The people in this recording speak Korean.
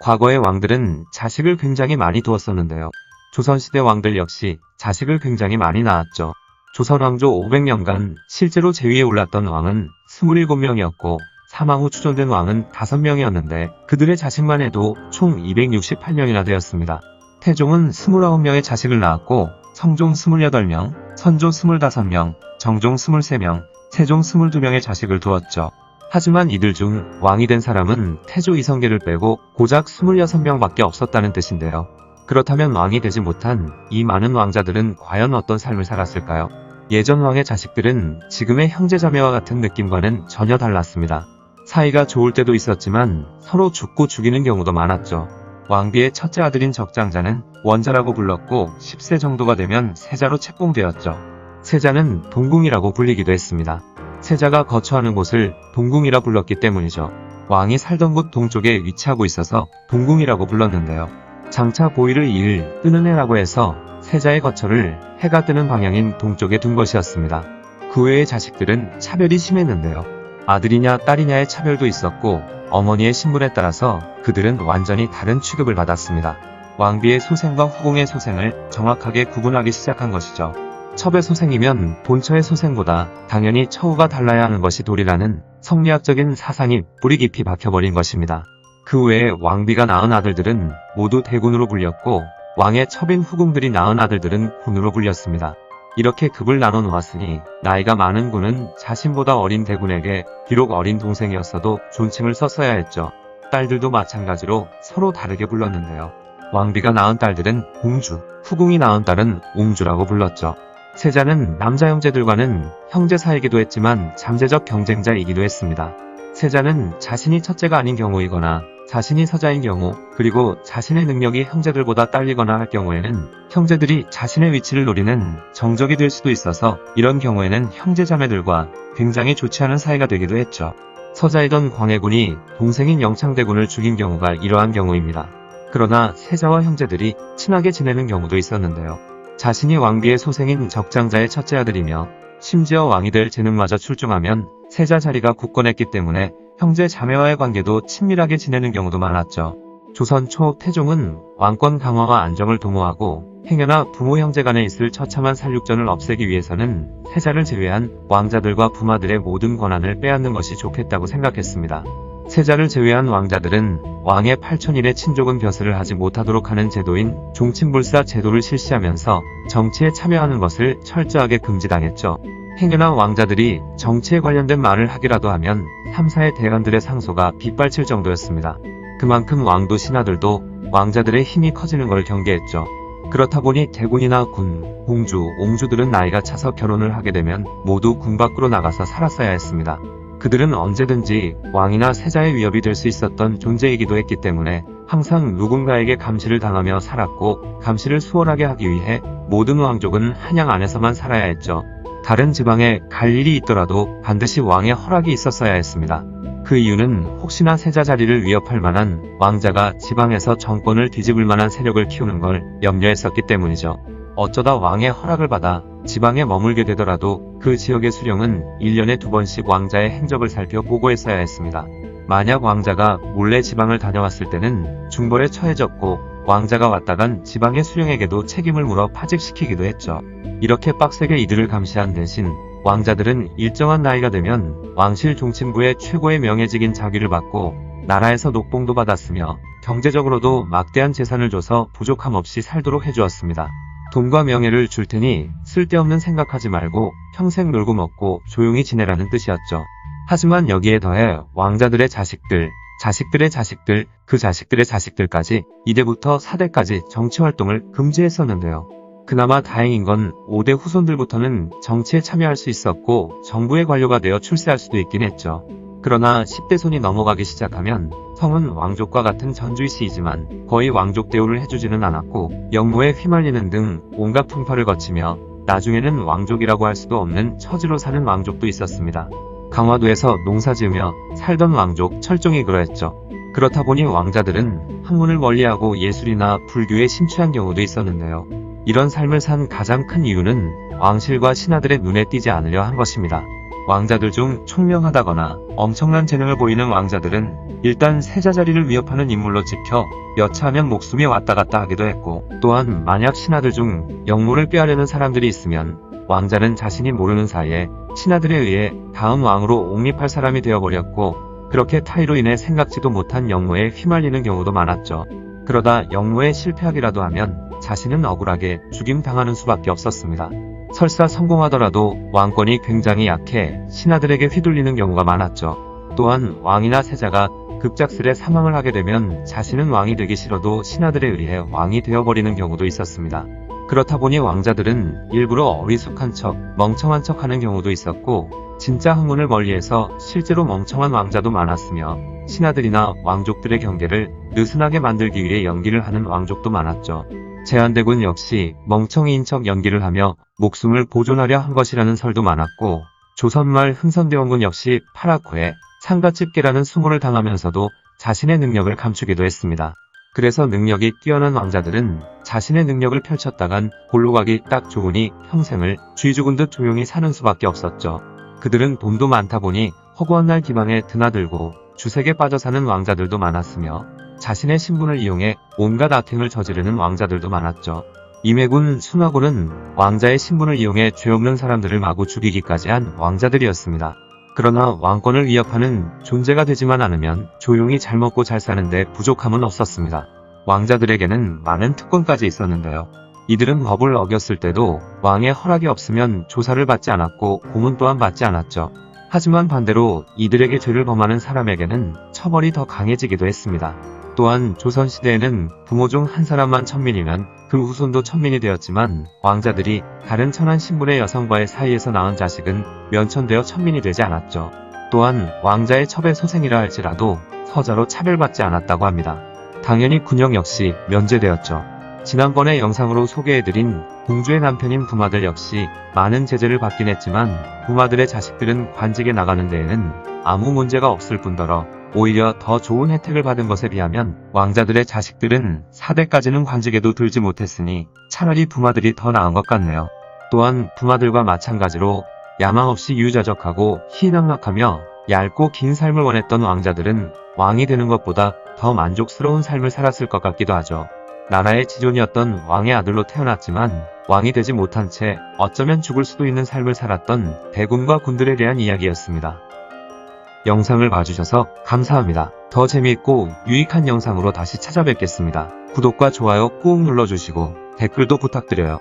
과거의 왕들은 자식을 굉장히 많이 두었었는데요. 조선시대 왕들 역시 자식을 굉장히 많이 낳았죠. 조선 왕조 500년간 실제로 제위에 올랐던 왕은 27명이었고 사망 후 추존된 왕은 5명이었는데 그들의 자식만 해도 총 268명이나 되었습니다. 태종은 29명의 자식을 낳았고 성종 28명, 선조 25명, 정종 23명, 세종 22명의 자식을 두었죠. 하지만 이들 중 왕이 된 사람은 태조 이성계를 빼고 고작 26명밖에 없었다는 뜻인데요. 그렇다면 왕이 되지 못한 이 많은 왕자들은 과연 어떤 삶을 살았을까요? 예전 왕의 자식들은 지금의 형제자매와 같은 느낌과는 전혀 달랐습니다. 사이가 좋을 때도 있었지만 서로 죽고 죽이는 경우도 많았죠. 왕비의 첫째 아들인 적장자는 원자라고 불렀고 10세 정도가 되면 세자로 책봉되었죠. 세자는 동궁이라고 불리기도 했습니다. 세자가 거처하는 곳을 동궁이라 불렀기 때문이죠. 왕이 살던 곳 동쪽에 위치하고 있어서 동궁이라고 불렀는데요. 장차 보위를 이을 뜨는 해라고 해서 세자의 거처를 해가 뜨는 방향인 동쪽에 둔 것이었습니다. 그 외의 자식들은 차별이 심했는데요. 아들이냐 딸이냐의 차별도 있었고 어머니의 신분에 따라서 그들은 완전히 다른 취급을 받았습니다. 왕비의 소생과 후궁의 소생을 정확하게 구분하기 시작한 것이죠. 첩의 소생이면 본처의 소생보다 당연히 처우가 달라야 하는 것이 도리라는 성리학적인 사상이 뿌리 깊이 박혀버린 것입니다. 그 외에 왕비가 낳은 아들들은 모두 대군으로 불렸고 왕의 첩인 후궁들이 낳은 아들들은 군으로 불렸습니다. 이렇게 급을 나눠 놓았으니 나이가 많은 군은 자신보다 어린 대군에게 비록 어린 동생이었어도 존칭을 썼어야 했죠. 딸들도 마찬가지로 서로 다르게 불렀는데요. 왕비가 낳은 딸들은 공주, 후궁이 낳은 딸은 옹주라고 불렀죠. 세자는 남자 형제들과는 형제 사이기도 했지만 잠재적 경쟁자이기도 했습니다. 세자는 자신이 첫째가 아닌 경우이거나 자신이 서자인 경우, 그리고 자신의 능력이 형제들보다 딸리거나 할 경우에는 형제들이 자신의 위치를 노리는 정적이 될 수도 있어서 이런 경우에는 형제자매들과 굉장히 좋지 않은 사이가 되기도 했죠. 서자이던 광해군이 동생인 영창대군을 죽인 경우가 이러한 경우입니다. 그러나 세자와 형제들이 친하게 지내는 경우도 있었는데요. 자신이 왕비의 소생인 적장자의 첫째 아들이며 심지어 왕이 될 재능마저 출중하면 세자 자리가 굳건했기 때문에 형제 자매와의 관계도 친밀하게 지내는 경우도 많았죠. 조선 초 태종은 왕권 강화와 안정을 도모하고 행여나 부모 형제 간에 있을 처참한 살육전을 없애기 위해서는 세자를 제외한 왕자들과 부마들의 모든 권한을 빼앗는 것이 좋겠다고 생각했습니다. 세자를 제외한 왕자들은 왕의 8천일의 친족은 벼슬을 하지 못하도록 하는 제도인 종친불사 제도를 실시하면서 정치에 참여하는 것을 철저하게 금지당했죠. 행여나 왕자들이 정치에 관련된 말을 하기라도 하면 3사의 대관들의 상소가 빗발칠 정도였습니다. 그만큼 왕도 신하들도 왕자들의 힘이 커지는 걸 경계했죠. 그렇다 보니 대군이나 군, 공주, 옹주들은 나이가 차서 결혼을 하게 되면 모두 군 밖으로 나가서 살았어야 했습니다. 그들은 언제든지 왕이나 세자의 위협이 될 수 있었던 존재이기도 했기 때문에 항상 누군가에게 감시를 당하며 살았고 감시를 수월하게 하기 위해 모든 왕족은 한양 안에서만 살아야 했죠. 다른 지방에 갈 일이 있더라도 반드시 왕의 허락이 있었어야 했습니다. 그 이유는 혹시나 세자 자리를 위협할 만한 왕자가 지방에서 정권을 뒤집을 만한 세력을 키우는 걸 염려했었기 때문이죠. 어쩌다 왕의 허락을 받아 지방에 머물게 되더라도 그 지역의 수령은 1년에 2번씩 왕자의 행적을 살펴 보고했어야 했습니다. 만약 왕자가 몰래 지방을 다녀왔을 때는 중벌에 처해졌고 왕자가 왔다간 지방의 수령에게도 책임을 물어 파직시키기도 했죠. 이렇게 빡세게 이들을 감시한 대신 왕자들은 일정한 나이가 되면 왕실 종친부의 최고의 명예직인 자귀를 받고 나라에서 녹봉도 받았으며 경제적으로도 막대한 재산을 줘서 부족함 없이 살도록 해주었습니다. 돈과 명예를 줄 테니 쓸데없는 생각하지 말고 평생 놀고 먹고 조용히 지내라는 뜻이었죠. 하지만 여기에 더해 왕자들의 자식들, 자식들의 자식들, 그 자식들의 자식들까지 이대부터 4대까지 정치활동을 금지했었는데요. 그나마 다행인 건 5대 후손들부터는 정치에 참여할 수 있었고 정부의 관료가 되어 출세할 수도 있긴 했죠. 그러나 10대 손이 넘어가기 시작하면 성은 왕족과 같은 전주이씨이지만 거의 왕족 대우를 해주지는 않았고 영모에 휘말리는 등 온갖 풍파를 거치며 나중에는 왕족이라고 할 수도 없는 처지로 사는 왕족도 있었습니다. 강화도에서 농사지으며 살던 왕족 철종이 그러했죠. 그렇다 보니 왕자들은 학문을 멀리하고 예술이나 불교에 심취한 경우도 있었는데요. 이런 삶을 산 가장 큰 이유는 왕실과 신하들의 눈에 띄지 않으려 한 것입니다. 왕자들 중 총명하다거나 엄청난 재능을 보이는 왕자들은 일단 세자 자리를 위협하는 인물로 찍혀 여차하면 목숨이 왔다 갔다 하기도 했고, 또한 만약 신하들 중 영모를 빼앗려는 사람들이 있으면 왕자는 자신이 모르는 사이에 신하들에 의해 다음 왕으로 옹립할 사람이 되어버렸고, 그렇게 타의로 인해 생각지도 못한 영모에 휘말리는 경우도 많았죠. 그러다 영모에 실패하기라도 하면 자신은 억울하게 죽임당하는 수밖에 없었습니다. 설사 성공하더라도 왕권이 굉장히 약해 신하들에게 휘둘리는 경우가 많았죠. 또한 왕이나 세자가 급작스레 사망을 하게 되면 자신은 왕이 되기 싫어도 신하들에 의해 왕이 되어버리는 경우도 있었습니다. 그렇다 보니 왕자들은 일부러 어리숙한 척, 멍청한 척 하는 경우도 있었고, 진짜 학문을 멀리해서 실제로 멍청한 왕자도 많았으며, 신하들이나 왕족들의 경계를 느슨하게 만들기 위해 연기를 하는 왕족도 많았죠. 제한대군 역시 멍청이인 척 연기를 하며 목숨을 보존하려 한 것이라는 설도 많았고, 조선말 흥선대원군 역시 파라코에 상가집게라는 수모를 당하면서도 자신의 능력을 감추기도 했습니다. 그래서 능력이 뛰어난 왕자들은 자신의 능력을 펼쳤다간 골로 가기 딱 좋으니 평생을 쥐 죽은 듯 조용히 사는 수밖에 없었죠. 그들은 돈도 많다 보니 허구한 날 기방에 드나들고 주색에 빠져 사는 왕자들도 많았으며, 자신의 신분을 이용해 온갖 악행을 저지르는 왕자들도 많았죠. 임해군, 순화군은 왕자의 신분을 이용해 죄 없는 사람들을 마구 죽이기까지 한 왕자들이었습니다. 그러나 왕권을 위협하는 존재가 되지만 않으면 조용히 잘 먹고 잘 사는데 부족함은 없었습니다. 왕자들에게는 많은 특권까지 있었는데요. 이들은 법을 어겼을 때도 왕의 허락이 없으면 조사를 받지 않았고 고문 또한 받지 않았죠. 하지만 반대로 이들에게 죄를 범하는 사람에게는 처벌이 더 강해지기도 했습니다. 또한 조선시대에는 부모 중 한 사람만 천민이면 그 후손도 천민이 되었지만, 왕자들이 다른 천한 신분의 여성과의 사이에서 낳은 자식은 면천되어 천민이 되지 않았죠. 또한 왕자의 첩의 소생이라 할지라도 서자로 차별받지 않았다고 합니다. 당연히 군역 역시 면제되었죠. 지난번에 영상으로 소개해드린 공주의 남편인 부마들 역시 많은 제재를 받긴 했지만, 부마들의 자식들은 관직에 나가는 데에는 아무 문제가 없을 뿐더러 오히려 더 좋은 혜택을 받은 것에 비하면 왕자들의 자식들은 4대까지는 관직에도 들지 못했으니 차라리 부마들이 더 나은 것 같네요. 또한 부마들과 마찬가지로 야망 없이 유자적하고 희낙락하며 얇고 긴 삶을 원했던 왕자들은 왕이 되는 것보다 더 만족스러운 삶을 살았을 것 같기도 하죠. 나라의 지존이었던 왕의 아들로 태어났지만 왕이 되지 못한 채 어쩌면 죽을 수도 있는 삶을 살았던 대군과 군들에 대한 이야기였습니다. 영상을 봐주셔서 감사합니다. 더 재미있고 유익한 영상으로 다시 찾아뵙겠습니다. 구독과 좋아요 꾹 눌러주시고 댓글도 부탁드려요.